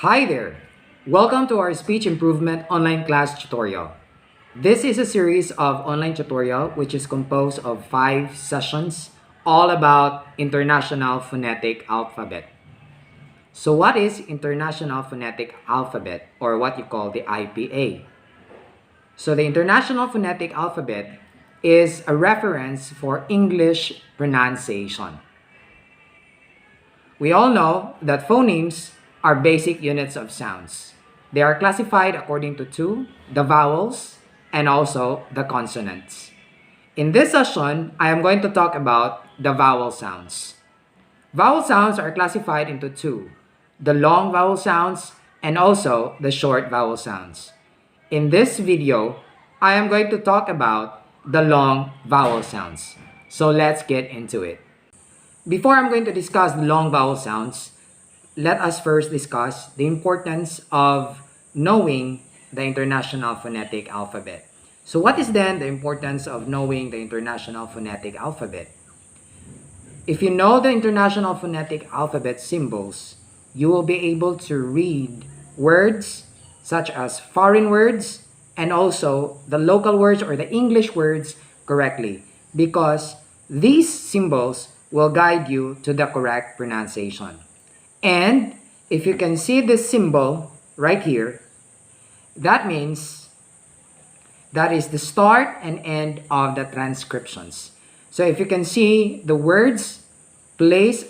Hi there! Welcome to our speech improvement online class tutorial. This is a series of online tutorial which is composed of 5 sessions all about International Phonetic Alphabet. So what is International Phonetic Alphabet, or what you call the IPA? So the International Phonetic Alphabet is a reference for English pronunciation. We all know that phonemes are basic units of sounds. They are classified according to two, the vowels and also the consonants. In this session, I am going to talk about the vowel sounds. Vowel sounds are classified into two, the long vowel sounds and also the short vowel sounds. In this video, I am going to talk about the long vowel sounds. So let's get into it. Before I'm going to discuss the long vowel sounds, let us first discuss the importance of knowing the International Phonetic Alphabet. So what is then the importance of knowing the International Phonetic Alphabet? If you know the International Phonetic Alphabet symbols, you will be able to read words such as foreign words and also the local words or the English words correctly, because these symbols will guide you to the correct pronunciation. And if you can see this symbol right here, that means that is the start and end of the transcriptions. So if you can see the words placed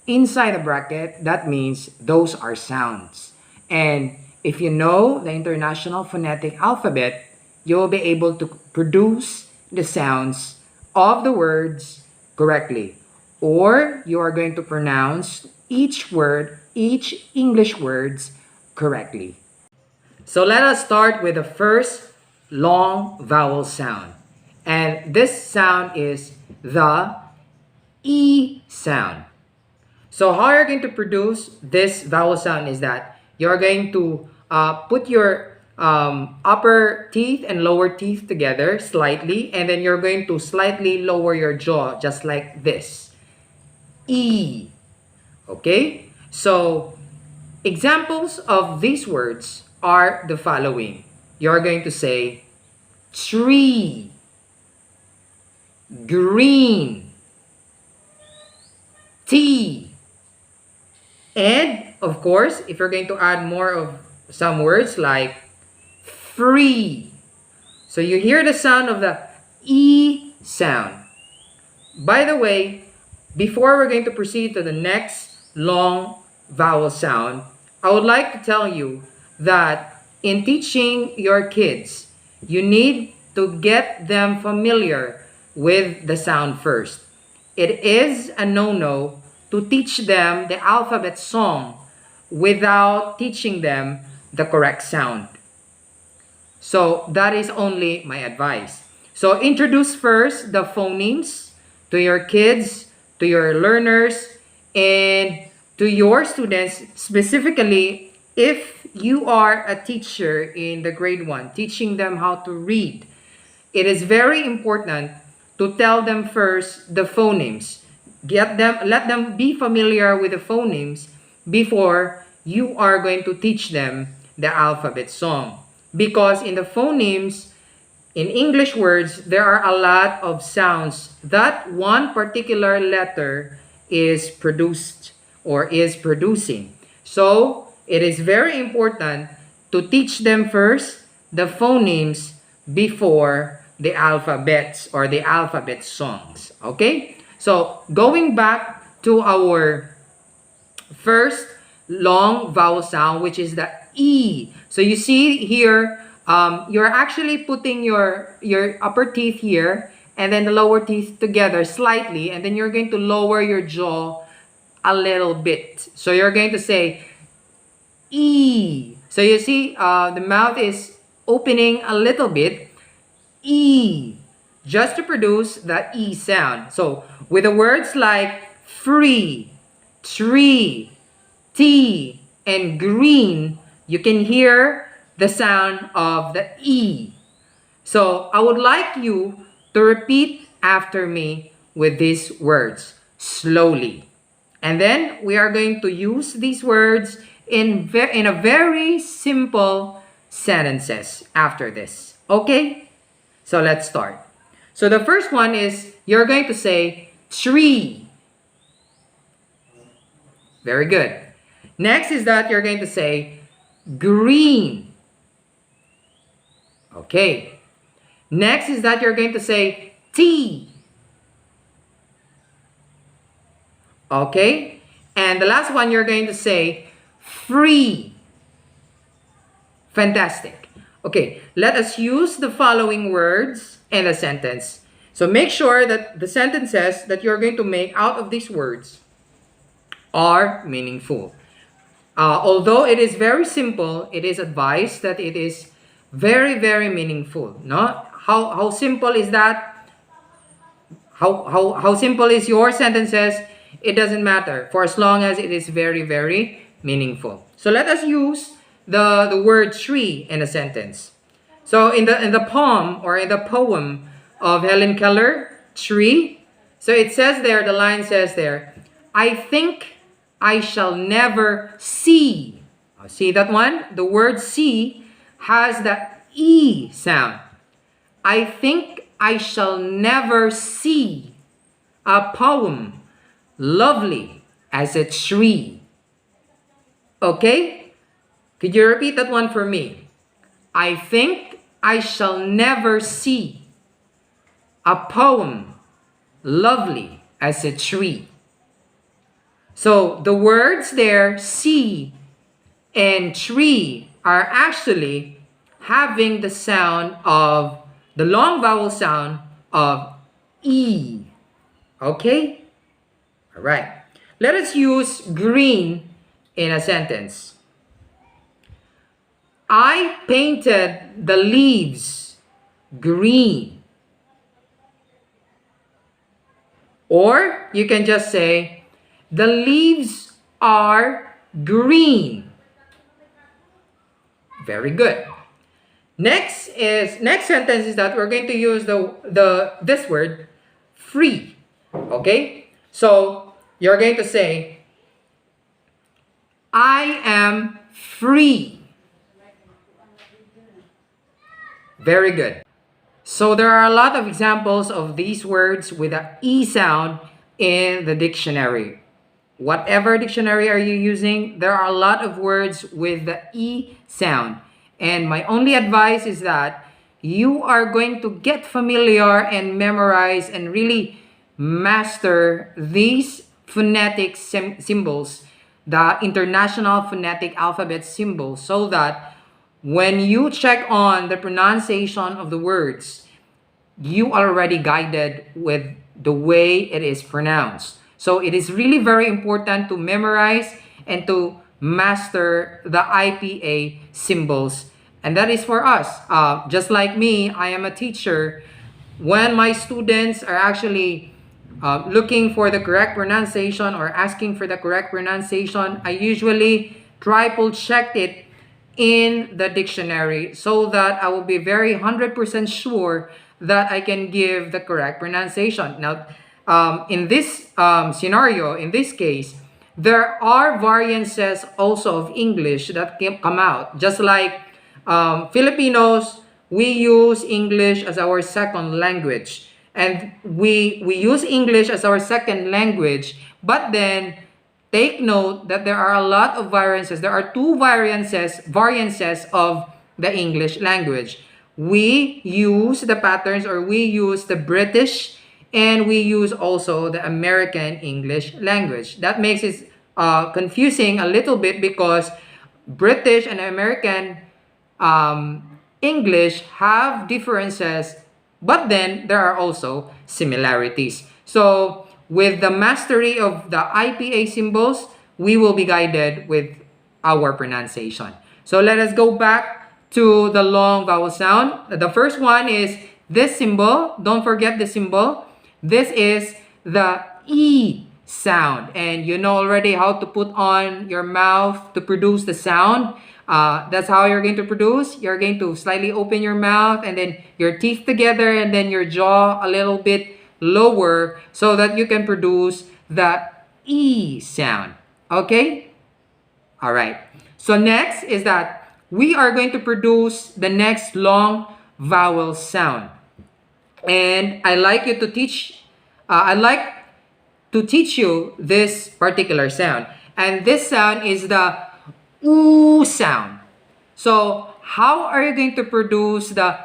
inside the bracket, that means those are sounds. And if you know the International Phonetic Alphabet, you will be able to produce the sounds of the words correctly. Or you are going to pronounce each word, each English words correctly. So let us start with the first long vowel sound. And this sound is the E sound. So how you're going to produce this vowel sound is that you're going to put your upper teeth and lower teeth together slightly, and then you're going to slightly lower your jaw just like this. E. Okay? So, examples of these words are the following. You're going to say tree, green, tea, and of course, if you're going to add more of some words like free. So you hear the sound of the E sound. By the way, before we're going to proceed to the next long vowel sound, I would like to tell you that in teaching your kids, you need to get them familiar with the sound first. It is a no-no to teach them the alphabet song without teaching them the correct sound. So that is only my advice. So introduce first the phonemes to your kids, to your learners, and to your students, specifically if you are a teacher in the grade 1, teaching them how to read. It is very important to tell them first the phonemes. Let them be familiar with the phonemes before you are going to teach them the alphabet song. Because in the phonemes, in English words, there are a lot of sounds that one particular letter is produced or is producing. So, it is very important to teach them first the phonemes before the alphabets or the alphabet songs. Okay? So, going back to our first long vowel sound, which is the E. So, you see here, you're actually putting your upper teeth here and then the lower teeth together slightly, and then you're going to lower your jaw a little bit. So you're going to say E. So you see the mouth is opening a little bit. E. Just to produce the E sound. So with the words like free, tree, tea, and green, you can hear the sound of the E. So I would like you to repeat after me with these words slowly. And then we are going to use these words in a very simple sentences after this. Okay? So let's start. So the first one is you're going to say tree. Very good. Next is that you're going to say green. Okay. Next is that you're going to say tea. Okay. And the last one you're going to say free. Fantastic. Okay, let us use the following words in a sentence. So make sure that the sentences that you're going to make out of these words are meaningful. Although it is very simple, it is advised that it is very, very meaningful. No? How simple is that? How simple is your sentences? It doesn't matter for as long as it is very, very meaningful. So let us use the word tree in a sentence. So in the poem or in the poem of Helen Keller, Tree, so it says there, the line says there, I think I shall never see. See that one? The word see has that E sound. I think I shall never see a poem lovely as a tree. Okay? Could you repeat that one for me? I think I shall never see a poem lovely as a tree. So the words there, see and tree, are actually having the sound of the long vowel sound of E. Okay? All right. Let us use green in a sentence. I painted the leaves green. Or you can just say, the leaves are green. Very good. Next sentence is that we're going to use this word free. Okay? So you're going to say, I am free. Very good. So there are a lot of examples of these words with the E sound in the dictionary. Whatever dictionary are you using, there are a lot of words with the E sound. And my only advice is that you are going to get familiar and memorize and really master these phonetic symbols, the international phonetic alphabet symbols, so that when you check on the pronunciation of the words, you are already guided with the way it is pronounced. So it is really very important to memorize and to master the IPA symbols. And that is for us. Just like me, I am a teacher. When my students are actually looking for the correct pronunciation or asking for the correct pronunciation, I usually triple check it in the dictionary so that I will be very 100% sure that I can give the correct pronunciation. Now, in this scenario, in this case, there are variances also of English that can come out. Just like Filipinos, we use English as our second language. And we use English as our second language, but then take note that there are a lot of variances. There are two variances of the English language. We use the patterns, or we use the British, and we use also the American English language. That makes it confusing a little bit because British and American English have differences, but then there are also similarities. So with the mastery of the IPA symbols, we will be guided with our pronunciation. So let us go back to the long vowel sound. The first one is this symbol. Don't forget the symbol. This is the E sound. And you know already how to put on your mouth to produce the sound. That's how you're going to produce. You're going to slightly open your mouth and then your teeth together and then your jaw a little bit lower so that you can produce the E sound. Okay? All right. So next is that we are going to produce the next long vowel sound. And I like to teach you this particular sound. And this sound is the oo sound. So how are you going to produce the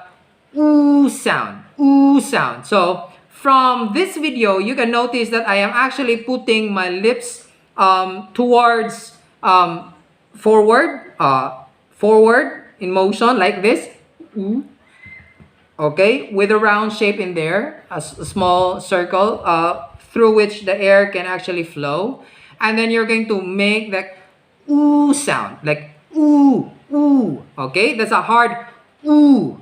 oo sound? Ooh sound. So from this video, you can notice that I am actually putting my lips towards forward, forward in motion like this. Ooh. Okay, with a round shape in there, a small circle through which the air can actually flow. And then you're going to make that ooh sound, like ooh, ooh. Okay, that's a hard ooh.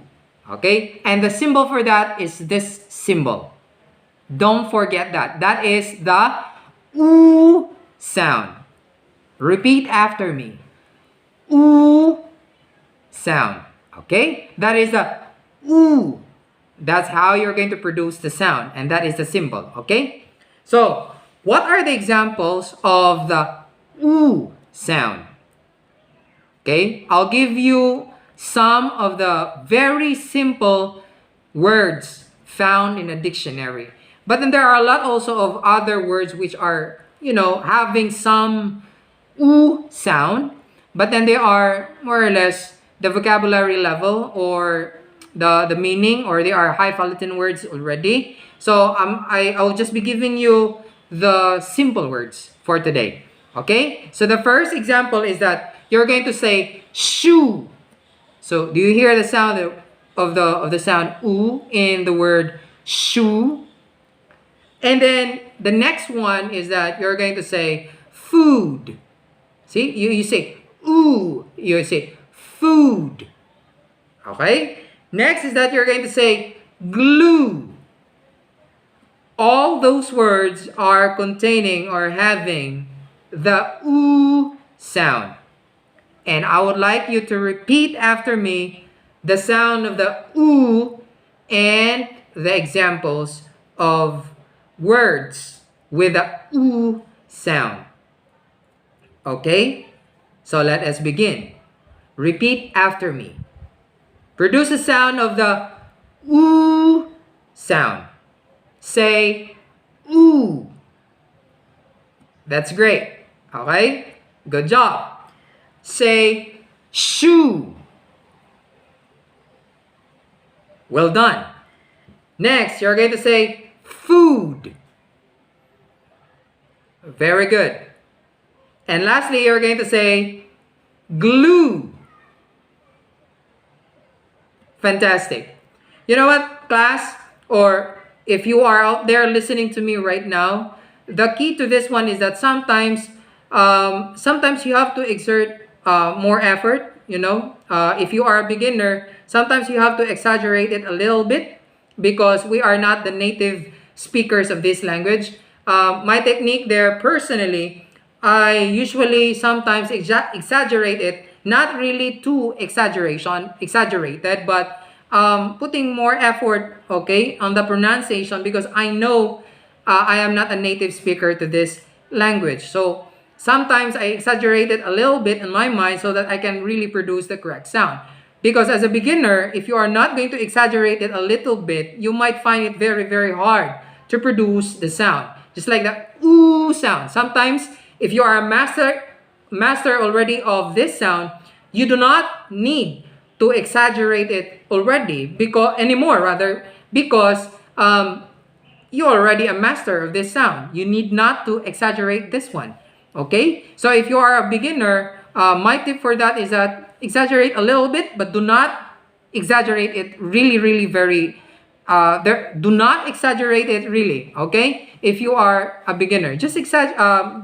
Okay, and the symbol for that is this symbol. Don't forget that. That is the ooh sound. Repeat after me. Ooh sound. Okay, that is the ooh. That's how you're going to produce the sound, and that is the symbol. Okay, so what are the examples of the ooh sound? Okay, I'll give you some of the very simple words found in a dictionary, but then there are a lot also of other words which are, having some oo sound, but then they are more or less the vocabulary level or the meaning, or they are highfalutin words already. So I'll just be giving you the simple words for today. Okay, so the first example is that you're going to say shoe. So do you hear the sound of the sound oo in the word shoe? And then the next one is that you're going to say food. See, you say ooh, you say food. Okay? Next is that you're going to say glue. All those words are containing or having the oo sound. And I would like you to repeat after me the sound of the oo and the examples of words with the oo sound. Okay? So let us begin. Repeat after me. Produce a sound of the oo sound. Say ooh. That's great. Okay? Good job. Say shoe. Well done. Next, you're going to say food. Very good. And lastly, you're going to say glue. Fantastic. You know what, class? Or if you are out there listening to me right now, the key to this one is that sometimes you have to exert more effort. If you are a beginner, sometimes you have to exaggerate it a little bit because we are not the native speakers of this language. My technique there, personally, I usually sometimes exaggerate it, not really too exaggerated, but putting more effort, okay, on the pronunciation, because I know I am not a native speaker to this language. So sometimes I exaggerate it a little bit in my mind so that I can really produce the correct sound. Because as a beginner, if you are not going to exaggerate it a little bit, you might find it very, very hard to produce the sound. Just like the ooh sound. Sometimes, if you are a master already of this sound, you do not need to exaggerate it because you're already a master of this sound. You need not to exaggerate this one. Okay? So if you are a beginner, my tip for that is that exaggerate a little bit, but do not exaggerate it really, really very. Do not exaggerate it really. Okay? If you are a beginner, just a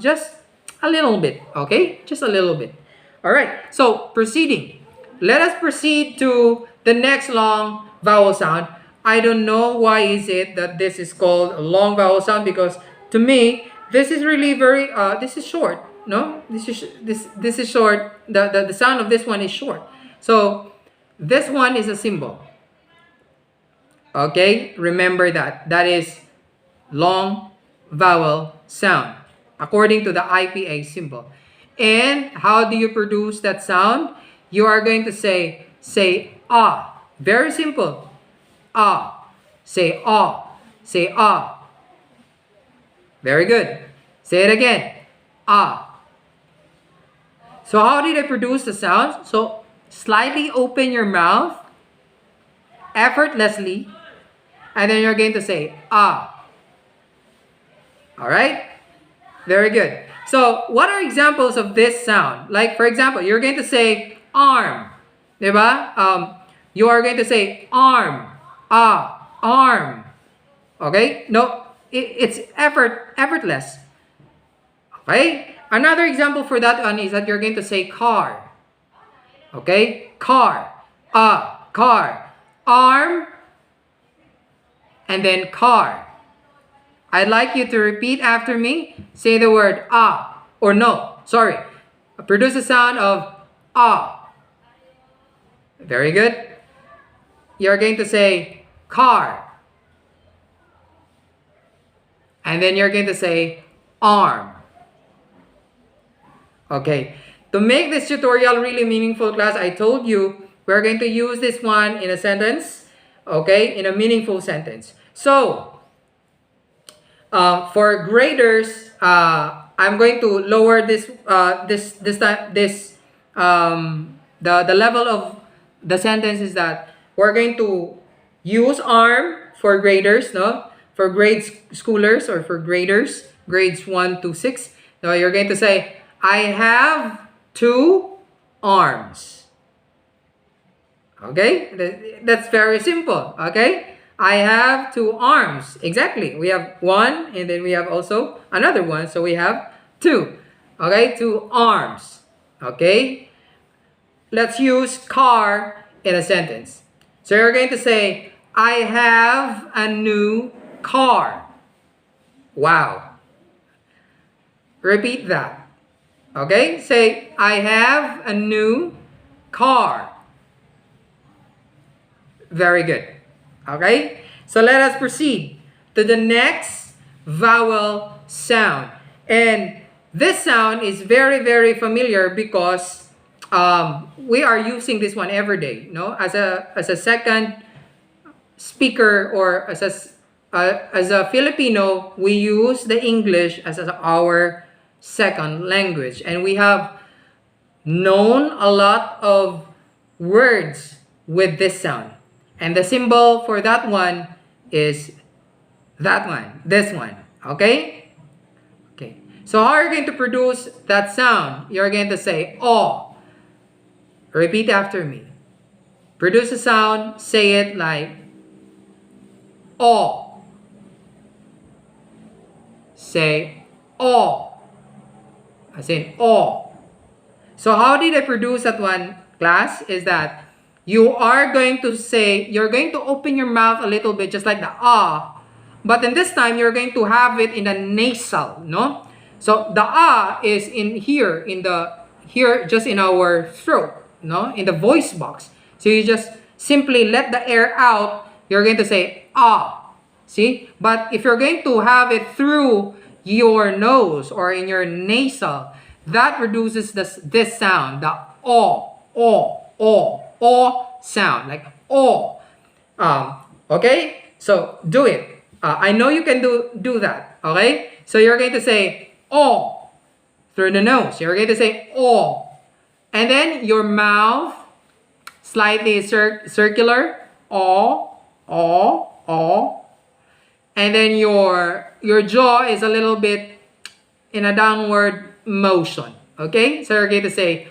little bit. Okay? Just a little bit. All right. So proceeding. Let us proceed to the next long vowel sound. I don't know why is it that this is called a long vowel sound, because to me this is really very this is short. No, this is short. The sound of this one is short. So this one is a symbol. Okay, remember that is long vowel sound according to the IPA symbol. And how do you produce that sound? You are going to say ah. Very simple. Ah. Say ah. Say ah. Very good. Say it again. Ah. So how did I produce the sound? So slightly open your mouth effortlessly, and then you're going to say ah. All right? Very good. So what are examples of this sound? Like for example, you're going to say arm. Diba? You are going to say arm. Ah, arm. Okay? No, it's effortless. Okay? Another example for that one is that you're going to say car. Okay? Car. Ah, car. Arm. And then car. I'd like you to repeat after me. Say the word ah. Or no, sorry. Produce a sound of ah. Very good. You're going to say car. And then you're going to say arm. Okay. To make this tutorial really meaningful, class, I told you we're going to use this one in a sentence. Okay? In a meaningful sentence. So, for graders, I'm going to lower the level of the sentence is that we're going to use arm for graders, no? For schoolers or for graders, grades 1 to 6. So you're going to say, I have 2 arms. Okay? That's very simple. Okay? I have 2 arms. Exactly. We have 1 and then we have also another one. So we have 2. Okay? 2 arms. Okay? Let's use car in a sentence. So you're going to say, I have a new car. Wow. Repeat that. Okay? Say, I have a new car. Very good. Okay? So let us proceed to the next vowel sound. And this sound is very, very familiar because we are using this one every day, no? As a second speaker or as a Filipino, we use the English as our second language. And we have known a lot of words with this sound. And the symbol for that one is that one, this one. Okay? Okay. So how are you going to produce that sound? You're going to say oh. Repeat after me. Produce a sound, say it like oh. Say oh. As in oh. So how did I produce that one, class? Is that you are going to say, you're going to open your mouth a little bit, just like the ah. But in this time, you're going to have it in a nasal, no? So the ah is in here, just in our throat, no? In the voice box. So you just simply let the air out. You're going to say ah. See? But if you're going to have it through your nose or in your nasal, that produces this sound, the oh, oh, oh. Oh sound, like oh. Okay, so do it. I know you can do that. Okay, so you're going to say oh through the nose. You're going to say oh, and then your mouth slightly circular. Oh, oh, oh, and then your jaw is a little bit in a downward motion. Okay, so you're going to say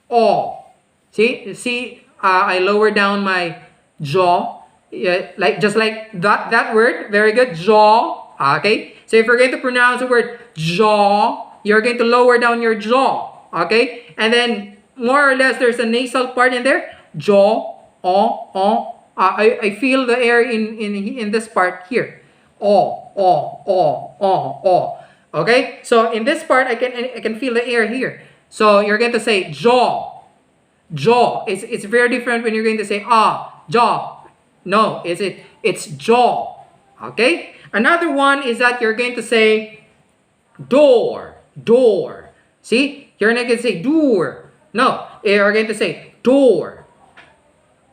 oh. See. I lower down my jaw, just like that word. Very good, jaw. Okay. So if you're going to pronounce the word jaw, you're going to lower down your jaw. Okay. And then more or less, there's a nasal part in there. Jaw. Oh. I feel the air in this part here. Oh. Okay. So in this part, I can feel the air here. So you're going to say jaw. Jaw. It's very different when you're going to say jaw. No, it's jaw. Okay? Another one is that you're going to say door. See? You're not going to say door. No, you're going to say door.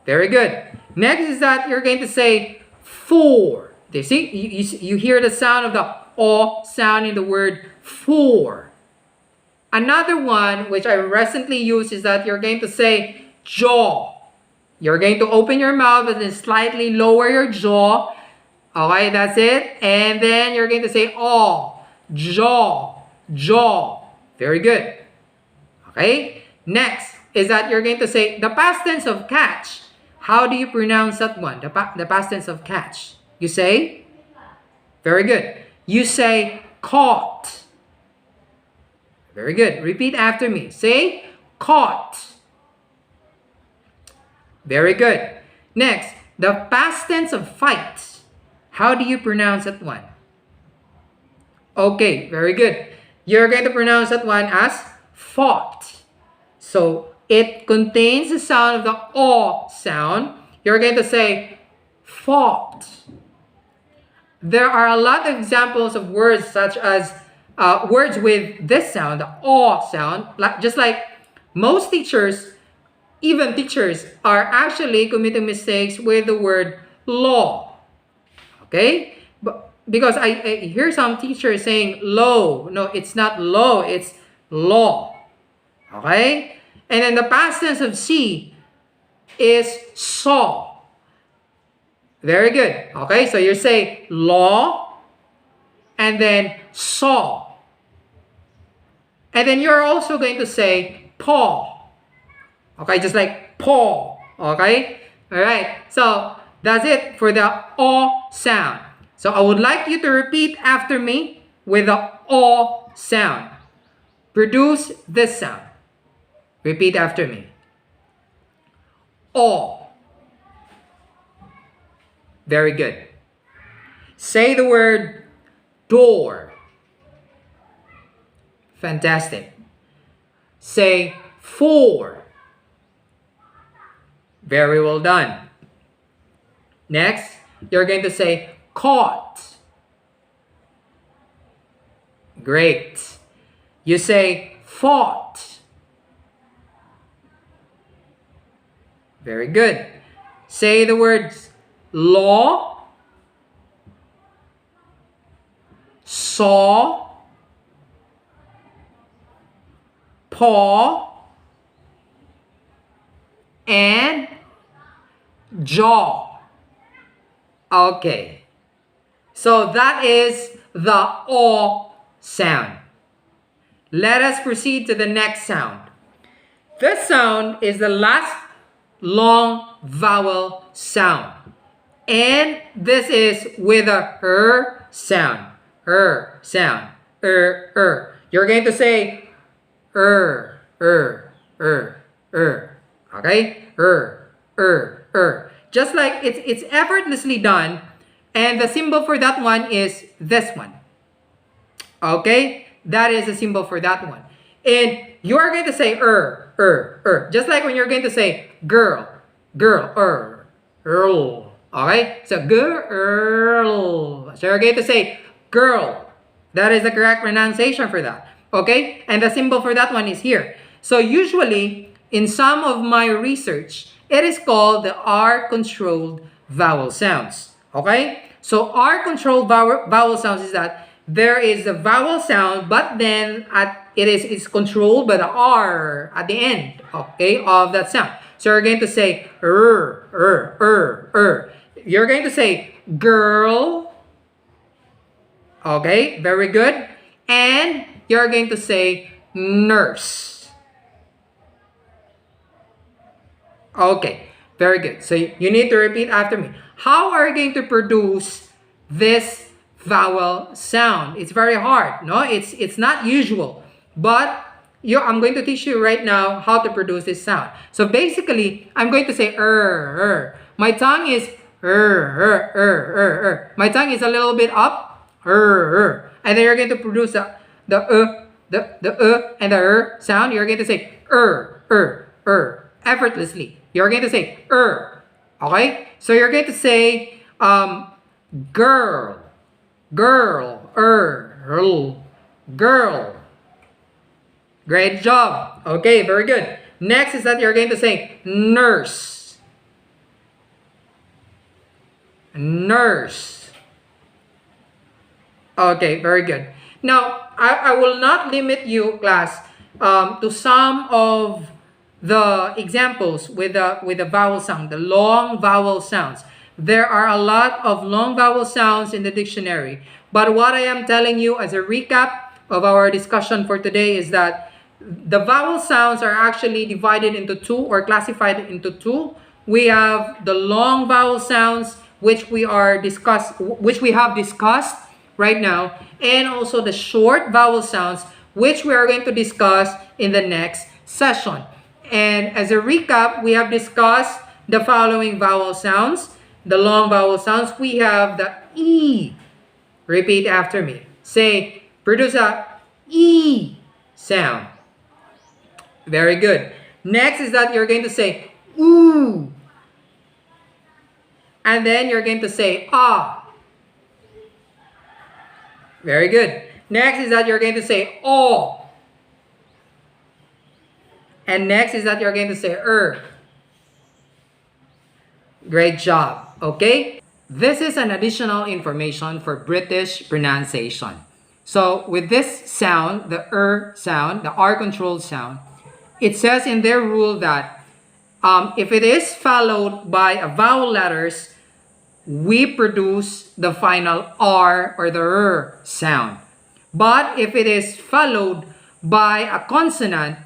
Very good. Next is that you're going to say for. You see, you hear the sound of the O sound in the word for. Another one which I recently used is that you're going to say jaw. You're going to open your mouth and then slightly lower your jaw. Okay, that's it. And then you're going to say oh, jaw, jaw. Very good. Okay. Next is that you're going to say the past tense of catch. How do you pronounce that one? The past tense of catch. You say? Very good. You say caught. Very good. Repeat after me. Say caught. Very good. Next, the past tense of fight. How do you pronounce that one? Okay, very good. You're going to pronounce that one as fought. So it contains the sound of the O sound. You're going to say fought. There are a lot of examples of words such as words with this sound, the O sound. Just like most teachers, even teachers, are actually committing mistakes with the word law. Okay? But because I hear some teachers saying low. No, it's not low, it's law. Okay? And then the past tense of see is saw. Very good. Okay, so you say law and then saw. And then you're also going to say paw. Okay, just like paw. Okay? Alright, so that's it for the O sound. So I would like you to repeat after me with the O sound. Produce this sound. Repeat after me. O. Very good. Say the word door. Fantastic. Say for. Very well done. Next, you're going to say caught. Great. You say fought. Very good. Say the words law, saw, paw, and jaw. Okay. So that is the O sound. Let us proceed to the next sound. This sound is the last long vowel sound. And this is with a sound. Sound. You're going to say Okay? Just like it's effortlessly done. And the symbol for that one is this one. Okay? That is the symbol for that one. And you are going to say just like when you're going to say girl, girl. Okay? So girl. So you're going to say girl. That is the correct pronunciation for that. Okay? And the symbol for that one is here. So usually, in some of my research, it is called the R-controlled vowel sounds. Okay? So R-controlled vowel sounds is that there is a vowel sound, but then it's controlled by the R at the end, okay, of that sound. So you're going to say You're going to say girl. Okay, very good. And you're going to say nurse. Okay, very good. So you need to repeat after me. How are you going to produce this vowel sound? It's very hard. No, it's not usual. But I'm going to teach you right now how to produce this sound. So basically, I'm going to say My tongue is My tongue is a little bit up. And then you're going to produce the and the sound. You're going to say effortlessly. You're going to say Okay? So you're going to say girl, girl, girl, Great job. Okay, very good. Next is that you're going to say nurse. Nurse. Okay, very good. Now, I will not limit you, class, to some of the examples with the vowel sound, the long vowel sounds. There are a lot of long vowel sounds in the dictionary. But what I am telling you as a recap of our discussion for today is that the vowel sounds are actually divided into two or classified into two. We have the long vowel sounds, which we have discussed right now, and also the short vowel sounds, which we are going to discuss in the next session. And as a recap, we have discussed the following vowel sounds. The long vowel sounds, we have the E. Repeat after me. Say, produce a E sound. Very good. Next is that you're going to say ooh. And then you're going to say ah. Very good. Next is that you're going to say oh. And next is that you're going to say Great job. Okay? This is an additional information for British pronunciation. So with this sound, the sound, the R controlled sound, it says in their rule that if it is followed by a vowel letters, we produce the final R or the sound. But if it is followed by a consonant,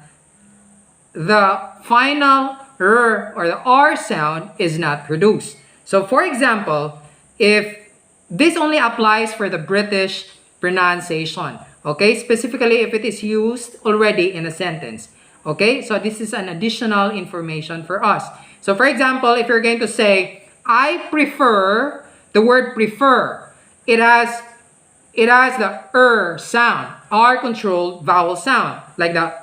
the final or the R sound is not produced. So for example, if this only applies for the British pronunciation, okay? Specifically if it is used already in a sentence, okay? So this is an additional information for us. So for example, if you're going to say, I prefer, the word prefer, it has the sound, R controlled vowel sound, like the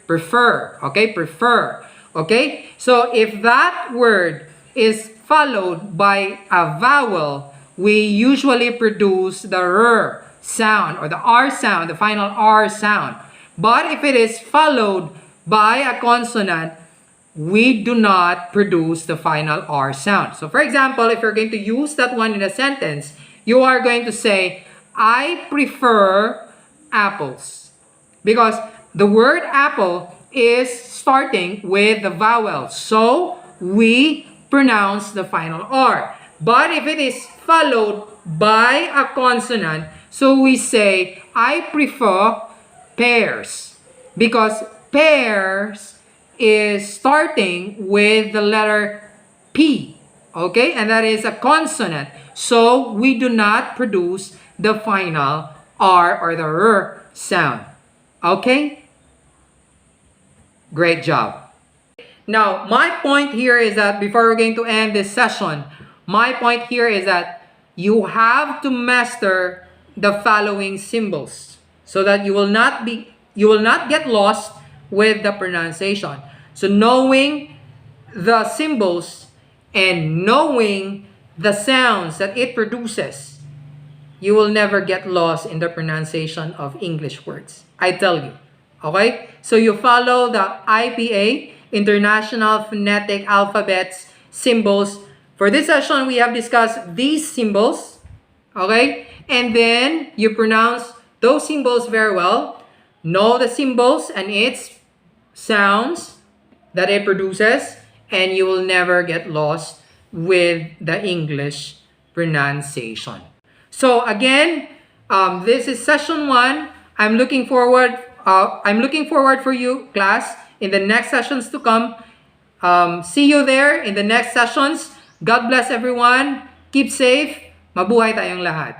prefer, okay, prefer, okay? So if that word is followed by a vowel, we usually produce the sound or the R sound, the final R sound. But if it is followed by a consonant, we do not produce the final R sound. So for example, if you're going to use that one in a sentence, you are going to say, I prefer apples. Because the word apple is starting with the vowel. So we pronounce the final R. But if it is followed by a consonant, so we say, I prefer pears. Because pears is starting with the letter P. Okay? And that is a consonant. So we do not produce the final R or the sound. Okay? Great job. Now, my point here is that before we're going to end this session, my point here is that you have to master the following symbols so that you will not get lost with the pronunciation. So knowing the symbols and knowing the sounds that it produces, you will never get lost in the pronunciation of English words. I tell you. Okay? So you follow the IPA, International Phonetic Alphabets symbols. For this session, we have discussed these symbols. Okay? And then you pronounce those symbols very well. Know the symbols and its sounds that it produces, and you will never get lost with the English pronunciation. So again, this is session 1. I'm looking forward for you, class, in the next sessions to come. See you there in the next sessions. God bless everyone. Keep safe. Mabuhay tayong lahat.